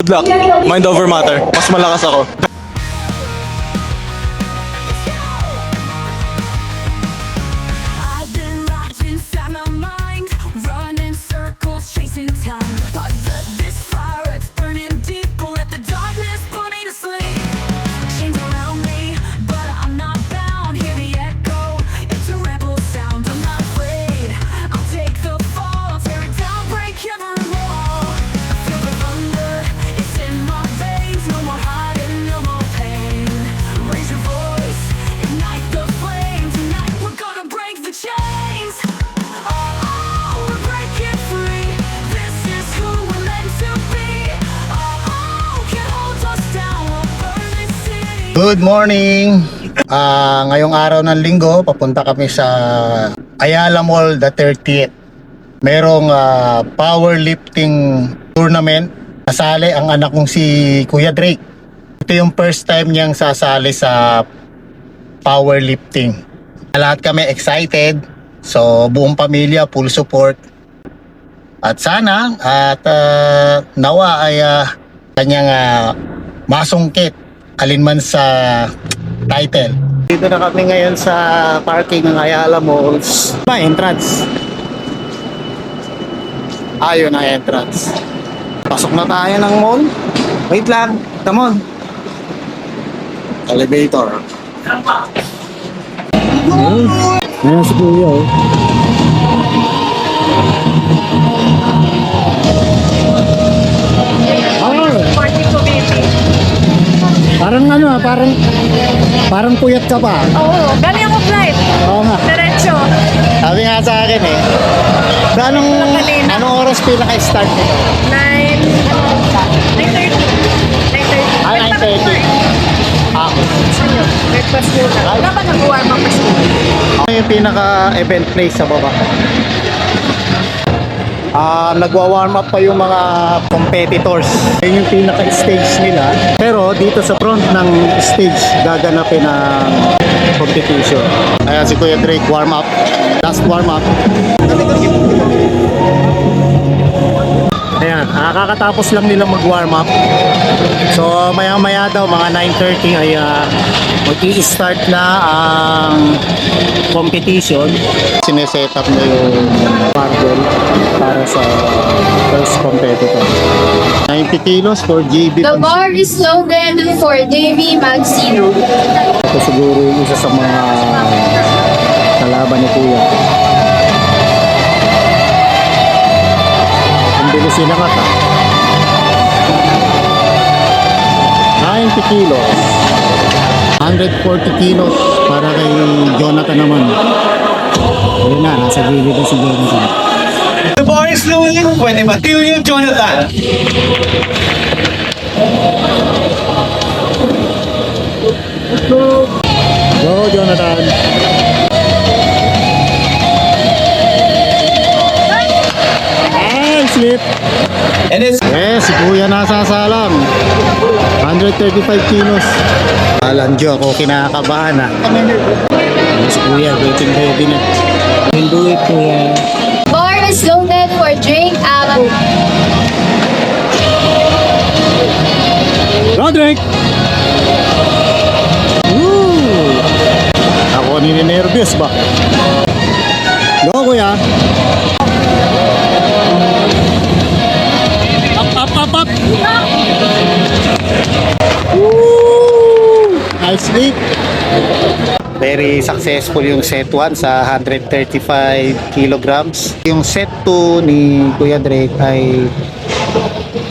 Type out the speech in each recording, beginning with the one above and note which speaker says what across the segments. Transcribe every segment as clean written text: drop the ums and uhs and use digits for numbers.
Speaker 1: Good luck. Mind over matter. Mas malakas ako.
Speaker 2: I've been locked inside my mind, running circles, chasing time. Thought that this fire, it's burning deep, will let the darkness put me to sleep. Chains around me, but I'm not bound. Hear the echo, it's a rebel sound. I'm not afraid, I'll take the fall, tear it down, break every wall. I feel the thunder, it's in my veins. No more hiding, no more pain. Raise your voice, ignite the flame. Tonight we're gonna break the chains. Oh, we're breaking free. This is who we're meant to be. Oh, can't hold us down. We'll burn this city.
Speaker 3: Good morning! Ngayong araw ng linggo, papunta kami sa Ayala Mall the 30th. Merong powerlifting tournament. Nasali ang anak kong si Kuya Drake. Ito yung first time niyang sasali sa powerlifting. Lahat kami excited. So buong pamilya, full support. At sana at nawa ay kanyang masungkit alinman sa title. Dito na kami ngayon sa parking ng Ayala Malls. Entrance. Ayun ang entrance. Pasok na tayo ng mall. Wait lang. Come on. Elevator. Ayan si Kuya oh. Parang ano parang puyat ka pa.
Speaker 4: Oo, galing ako flight.
Speaker 3: Oo nga.
Speaker 4: Diretso.
Speaker 3: Sabi nga sa akin eh. So, anong oras pinaka-start nito?
Speaker 4: 9:30. 9:30.
Speaker 3: 9:30. Ako.
Speaker 4: Breakfast muna. Wala ba nag-warm up pa siya?
Speaker 3: Ano yung pinaka-event place sa baba? Nagwa-warm up pa yung mga competitors. Yun yung pinaka-stage nila. Pero dito sa front ng stage, gaganapin ang competition. Ayan si Kuya Drake, warm up. Last warm up. Ayan, kakatapos lang nila mag-warm up. So maya-maya daw, mga 9:30 ay mag-i-start na ang competition. Sineset up na yung marble para sa first competitor. 90 kilos for JB.
Speaker 5: The bar is loaded for JV Magsino.
Speaker 3: Ito siguro yung isa sa mga kalaban ni Kuya. Ang bilis sila nga ta. 90 kilos. 140 kilos para kay Jonathan naman. Ayun na, nasa gilid na si Jonathan.
Speaker 1: The bar is loaded. Pwede material, Jonathan.
Speaker 3: Go, Jonathan. Ay, slip.
Speaker 1: And it's
Speaker 3: Si Kuya nasasalang. 135 kilos. Alanjo ako, kinakabahan Si Kuya, waiting ready na. Can do it, Kuya.
Speaker 5: Bar is loaded for Drake Abu.
Speaker 3: Roderick! Woo! Ako nininervyos ba? Go, Kuya. Up. Woo! Nice leap. Very successful yung set 1 sa 135 kilograms. Yung set 2 ni Kuya Drake ay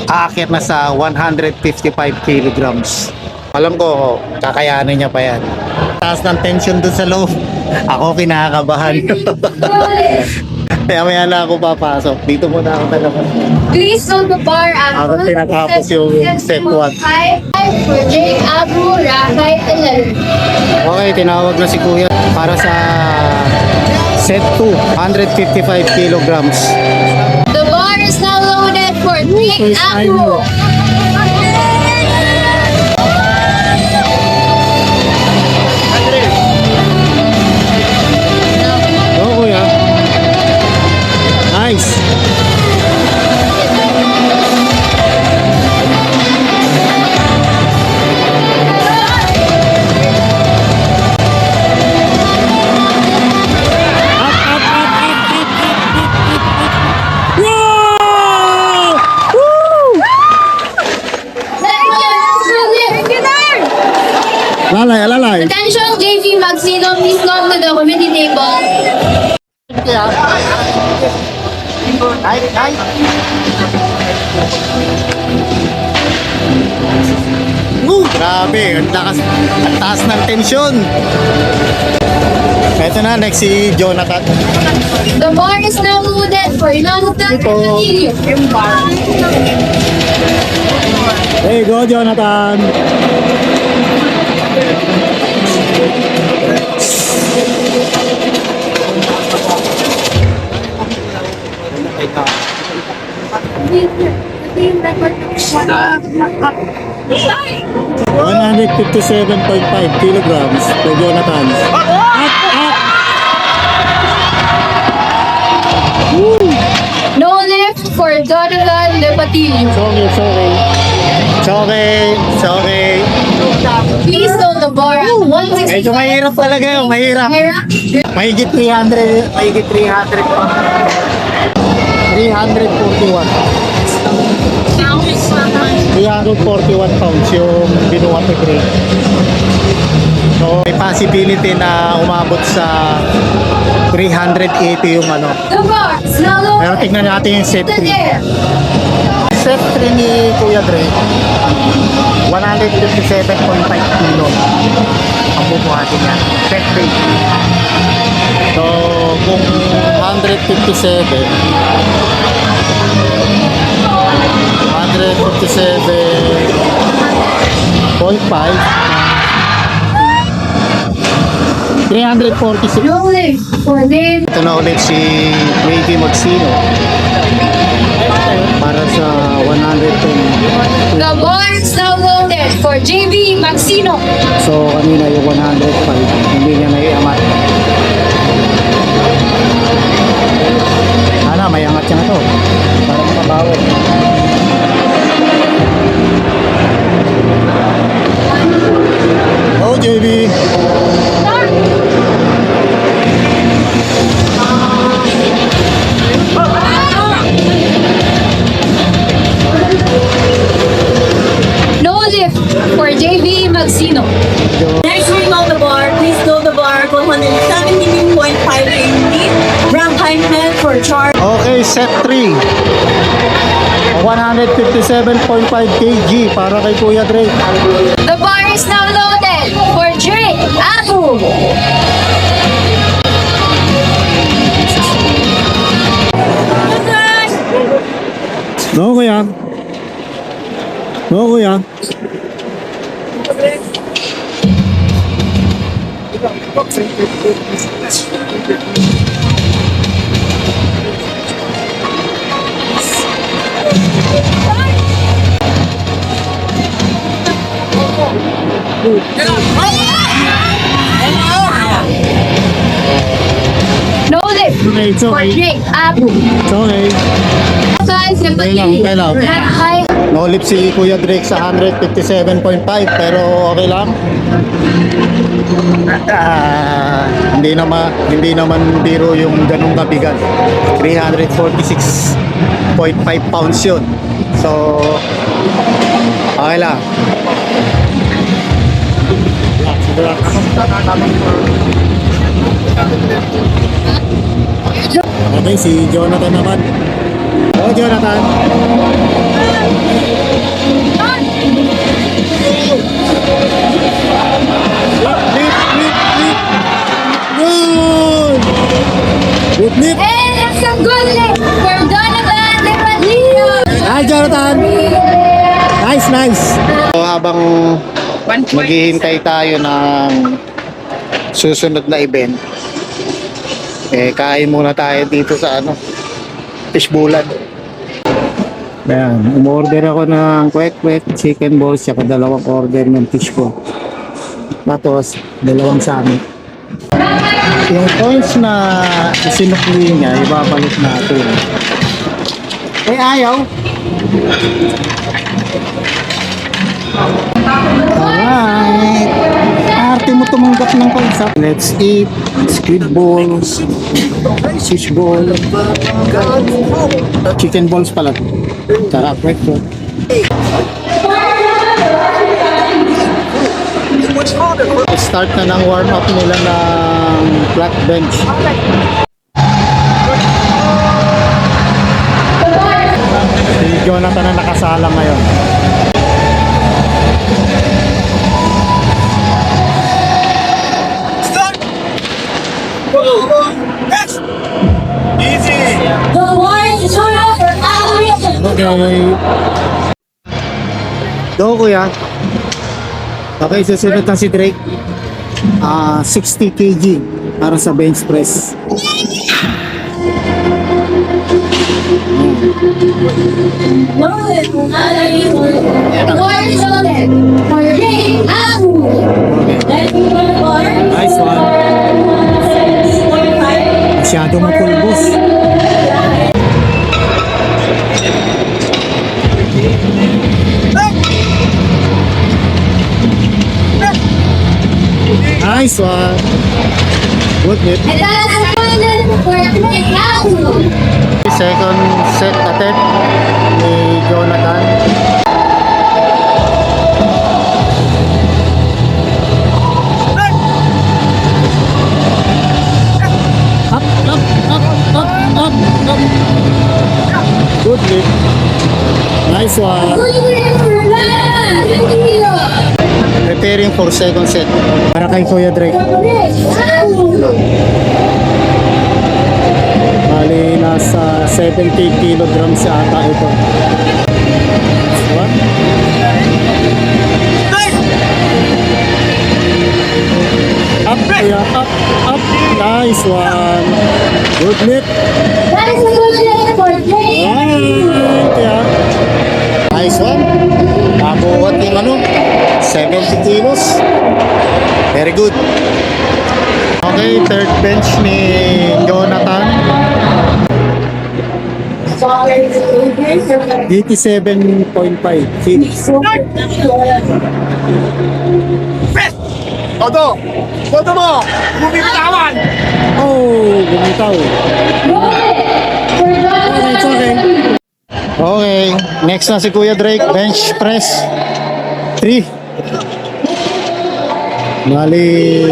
Speaker 3: aakyat na sa 155 kilograms. Alam ko, kakayanin niya pa yan. Taas ng tension dun sa loob. Ako kinakabahan. Maya na ako papasok. Dito muna ako talaga.
Speaker 5: Please note the bar
Speaker 3: Ako
Speaker 5: Abu.
Speaker 3: tinatapos yung set 1.
Speaker 5: For Drake Abu, Rakay, and Lalo.
Speaker 3: Okay, tinawag na si Kuya para sa set 2, 155 kilograms.
Speaker 5: The bar is now loaded for Drake Abu.
Speaker 3: Go, Kuya. Nice.
Speaker 5: Magsino, please come to the committee table.
Speaker 3: Grabe, ang taas ng tensyon. Ito na, next si Jonathan.
Speaker 5: The bar is now loaded for Jonathan Castillo.
Speaker 3: Hey, go Jonathan.
Speaker 5: Sorry.
Speaker 3: 157.5 kilograms for Jonathan.
Speaker 5: No lift for Jonathan Lepatillo.
Speaker 3: It's okay. It's okay. It's okay.
Speaker 5: Please note the bar at 160.
Speaker 3: Medyo mahirap talaga yun, mahirap. Mahigit 300, mahigit 300 pa. 341. 341 pounds yung binuhat ni Craig. So, may possibility na umabot sa 380 yung ano.
Speaker 5: The bar is now
Speaker 3: Pero
Speaker 5: loaded.
Speaker 3: tignan natin yung set
Speaker 5: To the
Speaker 3: 3.
Speaker 5: air.
Speaker 3: Set 3 ni Kuya Dre, 157.5 kilo ang bubuhatin niya. Set 3. So, kung 157.5 346.
Speaker 5: No lift for Dave.
Speaker 3: Ito na ulit si Brady Magsino para sa 110.
Speaker 5: The bar is now loaded for JB Maxino.
Speaker 3: So kanina yung 105 hindi niya naiamat. Sana may angat siya na to para makabawi. Oh JB.
Speaker 5: No lift for JB Maxino.
Speaker 6: Next ring on the bar, please know the bar 117.5 kg. Round Heinemann for charge.
Speaker 3: Okay, set 3. 157.5 kg para kay Kuya Drake.
Speaker 5: The bar is now loaded for Drake Abu.
Speaker 3: No, Kuya. No, Kuya.
Speaker 5: No lift
Speaker 3: Okay, it's
Speaker 5: for
Speaker 3: okay.
Speaker 5: Drake Abu.
Speaker 3: It's okay.
Speaker 5: Guys,
Speaker 3: Okay lang.
Speaker 5: High.
Speaker 3: Nolip si Kuya Drake sa 157.5 pero okay lang. Hindi naman biro yung ganung kabigat. 346.5 pounds yun. So okay lang. Okay, si Jonathan naman. Oh, Jonathan. Lip.
Speaker 5: And it's a good lift for Jonathan Lepatillo.
Speaker 3: Hi, Jonathan. Nice. So, habang maghihintay tayo ng susunod na event, kain muna tayo dito sa fishbowlan. Ayan, umorder ako ng kwek-kwek, chicken balls, saka dalawang order ng fishball. Tapos, dalawang sami. Yung coins na isinukli niya, ibabalik natin. Ayaw. Alright. Arte mo tumanggap ng coins. Let's eat squid balls, fish ball, chicken balls pala. Saka kwek-kwek. Start na ng warm up nila ng flat bench. Si Jonathan na nakasala ngayon.
Speaker 1: Start! Yes! Easy!
Speaker 6: The boys turn over average.
Speaker 3: Okay. Go kuya. Okay, susunod na si Drake. 60 kg para sa bench press.
Speaker 5: The bar is loaded for 3.
Speaker 3: Nice one. Masyado mapulbos. Nice one. Good hit.
Speaker 5: And that is loaded for 3.
Speaker 3: Second set attempt ni Jonathan. Up, up, up, up, up, up. Good hit. Nice one. Preparing for second set. Para kay Kuya Drake. Bali, nasa 70 kilograms ata ito. What? Up, kuya, up, up. Nice one. Good lift.
Speaker 5: That is loaded for 3.
Speaker 3: Yeah. Nice one. Nabuhat yung 70 kilos. Very good. Okay, third bench ni Jonathan. 87.5 kilos.
Speaker 1: Todo! Todo mo! Bumibitawan!
Speaker 3: Oh, bumitaw. Okay, it's okay. Okay, next na si Kuya Drake, bench press 3. Bali,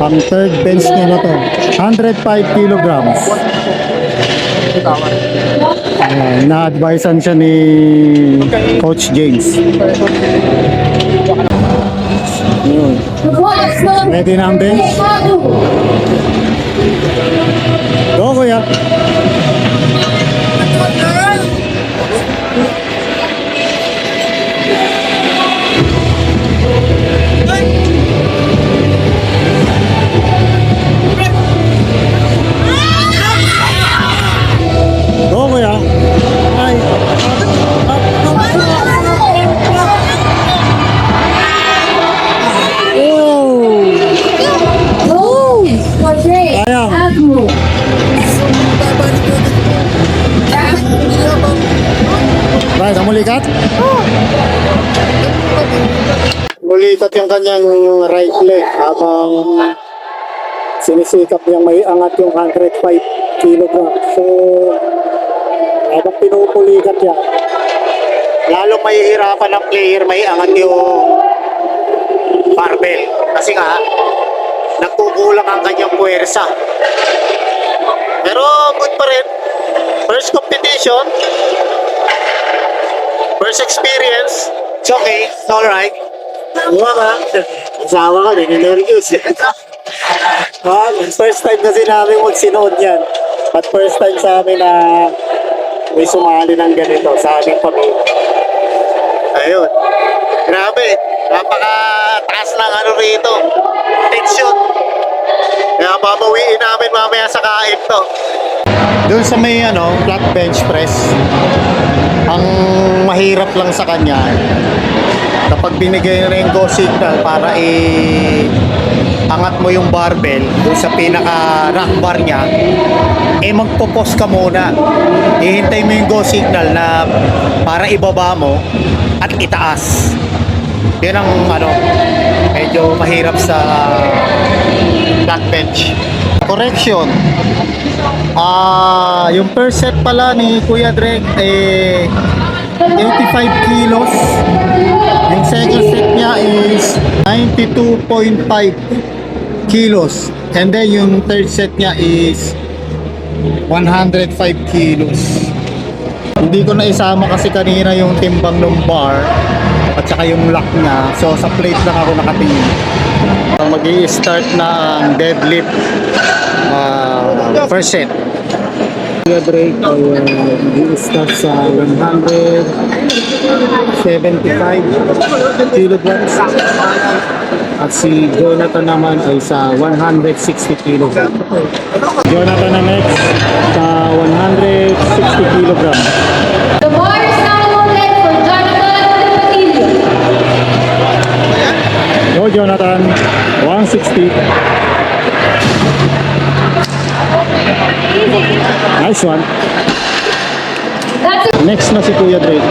Speaker 3: pang third bench niya na to. 105 kilograms. Na-advisean siya ni Coach James. Yun. Ready na ang bench? Go, Kuya. Go, Kuya. Ay. Oh!
Speaker 5: For 3.
Speaker 3: Sayang. Right, namulikat? Mulikat yung kanyang right leg habang sinisikap niyang may angat yung 105 kilograms. So, habang pinupulikat niya, lalong mahihirapan ng player may angat yung barbell. Kasi nga, nagkukulang ang kanyang puwersa. Pero good pa rin. First competition, first experience, it's okay, it's alright. Huwag ka, asawa ka, nininervyos. First time kasi namin magsinuod yan. At first time sa amin na may sumali ng ganito sa aming pamilya. Ayun. Grabe. Napaka-taas ng rito. Tension. Kaya babawiin namin mamaya sa kain to. Doon sa may flat bench press, ang mahirap lang sa kanya, kapag binigay na yung go signal para angat mo yung barbell doon sa pinaka rack bar niya, magpo-pause ka muna. Ihintay mo yung go signal na para ibaba mo at itaas. Yan ang medyo mahirap sa flat bench. Correction. Yung first set pala ni Kuya Drake 85 kilos. Yung second set niya is 92.5 kilos. And then yung third set niya is 105 kilos. Hindi ko na isama kasi kanina yung timbang ng bar at saka yung lock niya. So sa plate lang ako nakatingin. Mag-i-start na ang deadlift first set. Drake ay mag-i-start sa 175 kilograms. At si Jonathan naman ay sa 160 kilograms. Jonathan na next sa 160 kilograms.
Speaker 5: The bar is now loaded for Jonathan Patillo.
Speaker 3: Go Jonathan, 160. Nice one.
Speaker 5: That's it.
Speaker 3: Next na si Kuya Drake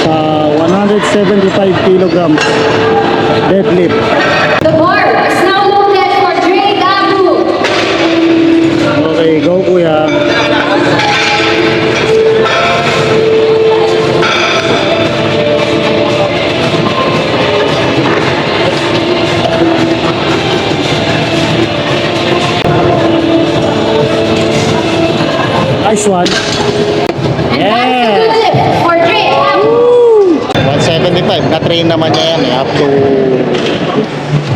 Speaker 3: sa 175 kilograms deadlift.
Speaker 5: The bar is now loaded for Drake Abu.
Speaker 3: Okay, go Kuya. Nice one. Yeah.
Speaker 5: Good lift for Drake Abu.
Speaker 3: 175. Na-train naman niya yan eh. Up to...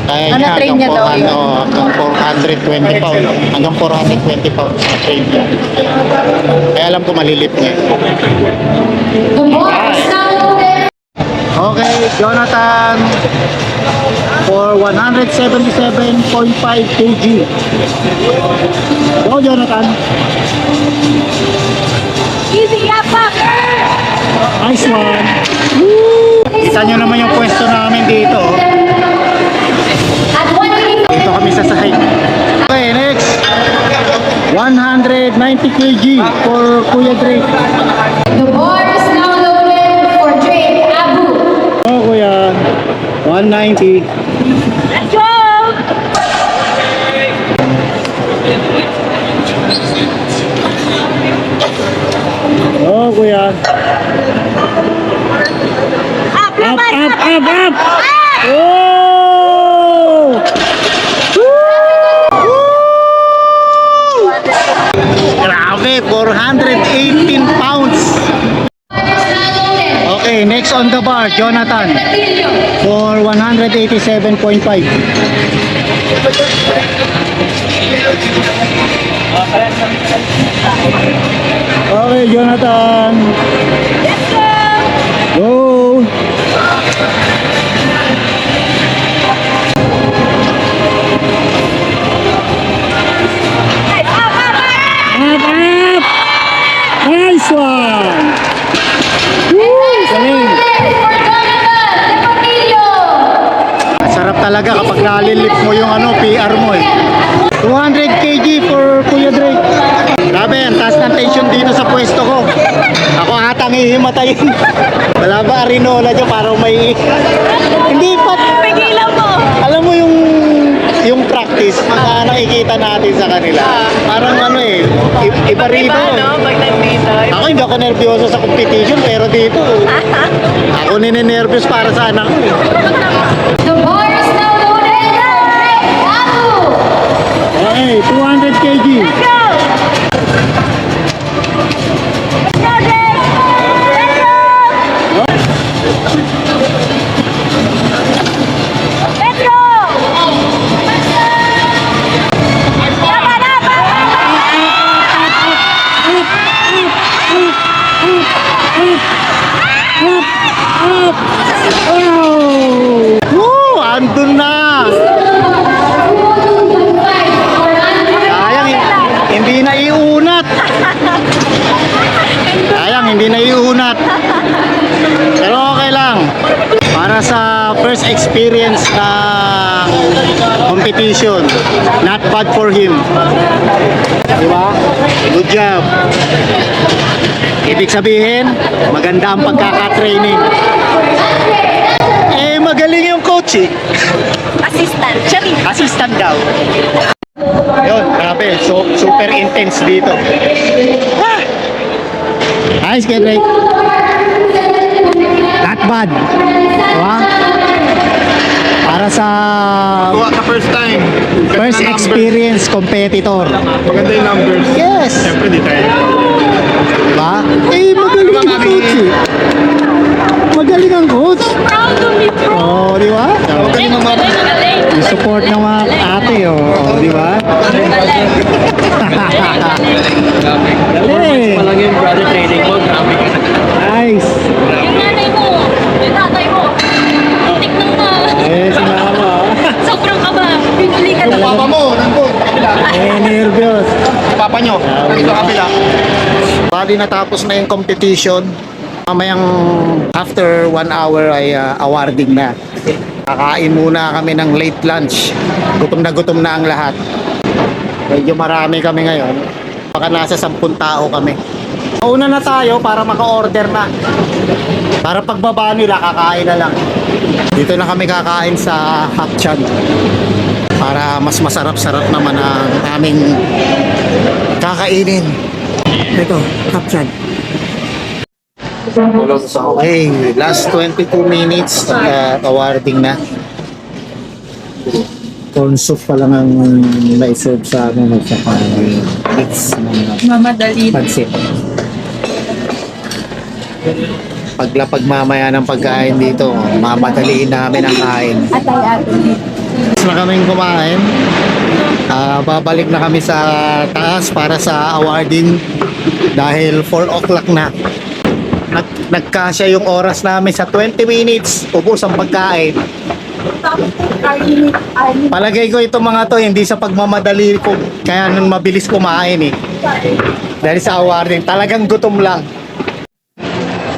Speaker 3: Kaya niya
Speaker 4: Na-train niya daw yun.
Speaker 3: hanggang 420 pounds. Hanggang 420 pounds na-train niya. Kaya alam ko malilip niya.
Speaker 5: The bar is now loaded.
Speaker 3: Okay, Jonathan for 177.5 kg. Go Jonathan.
Speaker 6: Easy, yapak!
Speaker 3: Nice one. Woo! Kita nyo naman yung pwesto namin dito.
Speaker 5: At 180.
Speaker 3: Dito kami sa sahig. Okay, next. 190 kg for Kuya Drake.
Speaker 5: The bar is now loaded for Drake Abu.
Speaker 3: Oh, Kuya. 190.
Speaker 6: Let's go!
Speaker 3: Oh, Kuya.
Speaker 6: Up,
Speaker 3: Up,
Speaker 6: laban!
Speaker 3: up, up, up! Oh! Woo! Grabe, 418 pounds.
Speaker 5: Bar is now loaded.
Speaker 3: Okay, next on the bar, Jonathan
Speaker 5: Patillo.
Speaker 3: for 187.5. Okay, Jonathan.
Speaker 6: Let's go!
Speaker 3: Go!
Speaker 6: Nice, up, up, up!
Speaker 3: Up, up! Nice one! Woo! Galing!
Speaker 5: For Jonathan Patillo.
Speaker 3: Sarap talaga kapag nalilip mo yung PR mo eh. 200 kg for Kuya Drake. Grabe, ang taas ng tension dito sa pwesto ko. Ako atang ihimatayin. Wala ba arinola dyan parang may... Hindi pa...
Speaker 6: Pigilan mo!
Speaker 3: Alam mo yung practice, pagka nakikita natin sa kanila. Parang ano eh, iba rito.
Speaker 6: Pag nandito?
Speaker 3: Ako hindi ako nervyoso sa competition, pero dito, ako ninenervyos para sa anak ko eh.
Speaker 5: The bar is now loaded for Drake Abu.
Speaker 3: Okay, 200 kg.
Speaker 6: Let's go! Let's go, Drake! Let's go! Let's go! Laban, laban!
Speaker 3: Oh! Woo! Andun na! Sayang, hindi na iunat. Sayang, hindi na iunat. Pero okay lang. Para sa first experience ng competition, not bad for him. Diba? Good job. Ibig sabihin, maganda ang pagkaka-training. Eh, magaling yung coach eh.
Speaker 6: Assistant, Chari.
Speaker 3: Assistant daw. Yun, grabe. So, super intense dito. Ah! Nice, Kendrick. lumipad. Diba? Para sa
Speaker 7: Kuha ka first time. Ganda
Speaker 3: first
Speaker 7: ng numbers.
Speaker 3: experience competitor.
Speaker 7: Maganda yung numbers.
Speaker 3: Yes!
Speaker 7: Siyempre, di tayo.
Speaker 3: Diba? Eh, magaling ang coach eh. Magaling ang coach.
Speaker 4: Proud to be pro.
Speaker 3: Oo, di ba?
Speaker 7: Magaling ang mga
Speaker 3: Yung support ng mga ate, oh, di ba? Galing.
Speaker 1: Palang yung brother training mo, grabe ka na.
Speaker 3: Nice.
Speaker 4: Yung nanay mo, yung tatay mo. Tik nang na.
Speaker 3: Eh, si mama.
Speaker 4: Sobrang kaba. Pinuli ka na.
Speaker 7: Papa mo, nandun, sa kabila.
Speaker 3: Eh, nervyos.
Speaker 7: Papa nyo, nandito sa kabila.
Speaker 3: Bali natapos na yung competition. Mamayang after 1 hour ay awarding na. Kakain muna kami ng late lunch. Gutom na ang lahat. Medyo marami kami ngayon. Baka nasa 10 tao kami. Mauna na tayo para maka-order na. Para pagbaba nila, kakain na lang. Dito na kami kakain sa Hapchan. Para mas masarap-sarap naman ang aming kakainin. Ito, Hapchan. Okay, last 22 minutes awarding na. Corn soup pa lang ang na-serve sa amin at saka mix ng
Speaker 4: Mamadali.
Speaker 3: pansit. Paglapag mamaya ng pagkain dito, mamadaliin namin ang kain. Tapos na kaming kumain. Babalik na kami sa taas para sa awarding dahil 4 o'clock na. Nagkasya yung oras namin sa 20 minutes. Ubos ang pagkain. Palagay ko itong mga to hindi sa pagmamadali ko kaya nung mabilis kumain eh. Dahil sa awarding, talagang gutom lang.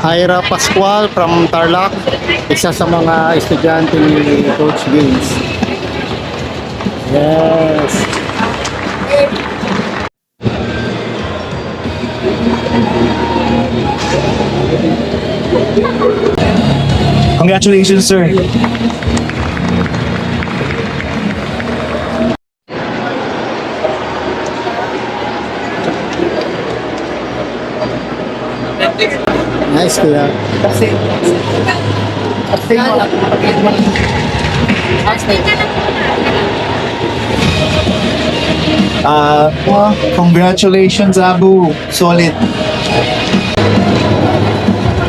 Speaker 3: Ira Pascual from Tarlac, isa sa mga estudyante ni Coach Games. Yes.
Speaker 1: Congratulations, sir.
Speaker 3: Nice kuya.
Speaker 1: Congratulations, Abu. Solid.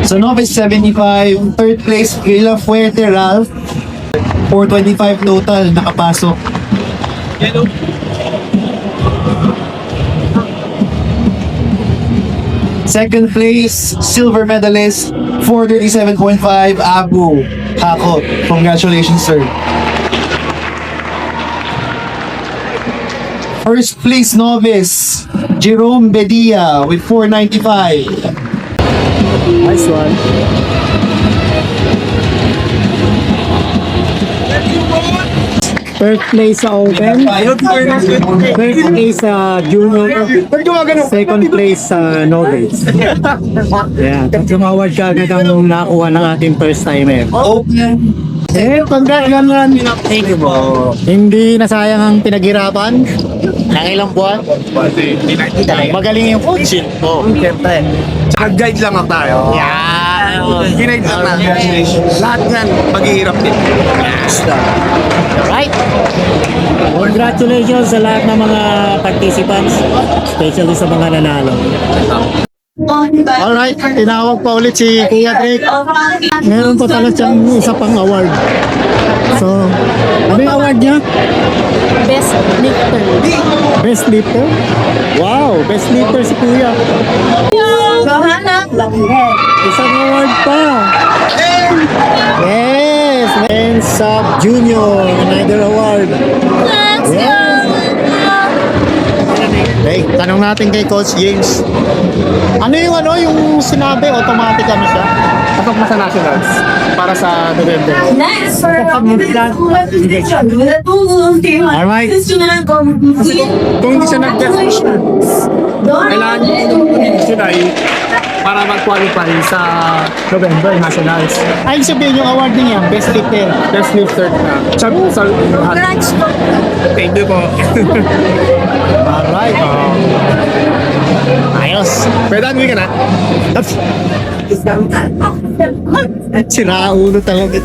Speaker 1: So, Novice 75, third place, Gila Fuerte Ralph. 425 total, nakapasok. Second place, silver medalist, 437.5, Abu Hako. Congratulations, sir. First place novice, Jerome Bedia with 495.
Speaker 3: Nice one. Third place sa Open. Third place sa Junior. Second place sa Novice. Yeah, tatlong award ka agad ang nakuha ng ating first timer.
Speaker 1: Open.
Speaker 3: Eh, congrats. Thank you po. Hindi nasayang ang pinaghirapan. Ng ilang buwan. Magaling yung coach. Oo, siyempre.
Speaker 7: Nag-guide lang ako tayo.
Speaker 3: Yan.
Speaker 7: Ginide lang natin.
Speaker 1: Congratulations.
Speaker 7: Lahat yan, maghihirap din.
Speaker 3: Alright. Congratulations sa lahat ng mga participants, especially sa mga nanalo. Alright, tinawag pa ulit si Kuya Drake. Meron pa talaga siyang isa pang award. So, ano yung award niya?
Speaker 4: Best lifter.
Speaker 3: Best lifter? Wow, best lifter si Kuya. Isang award pa. Yes, and Sub Junior, another award. Yes. Okay, tanong natin kay Coach James. Ano yung sinabi, automatic ano siya?
Speaker 7: Pasok na sa nationals para sa November.
Speaker 6: Next, for
Speaker 3: Alright.
Speaker 7: Kung hindi siya nag-test, kailangan sila para mag-qualify sa November nationals.
Speaker 3: Ay, sabihin yung award niya, best lifter.
Speaker 7: Best lifter na. Thank you po.
Speaker 3: Alright.
Speaker 1: Ayos.
Speaker 7: Pwede ka na?
Speaker 1: Sira ulo talaga.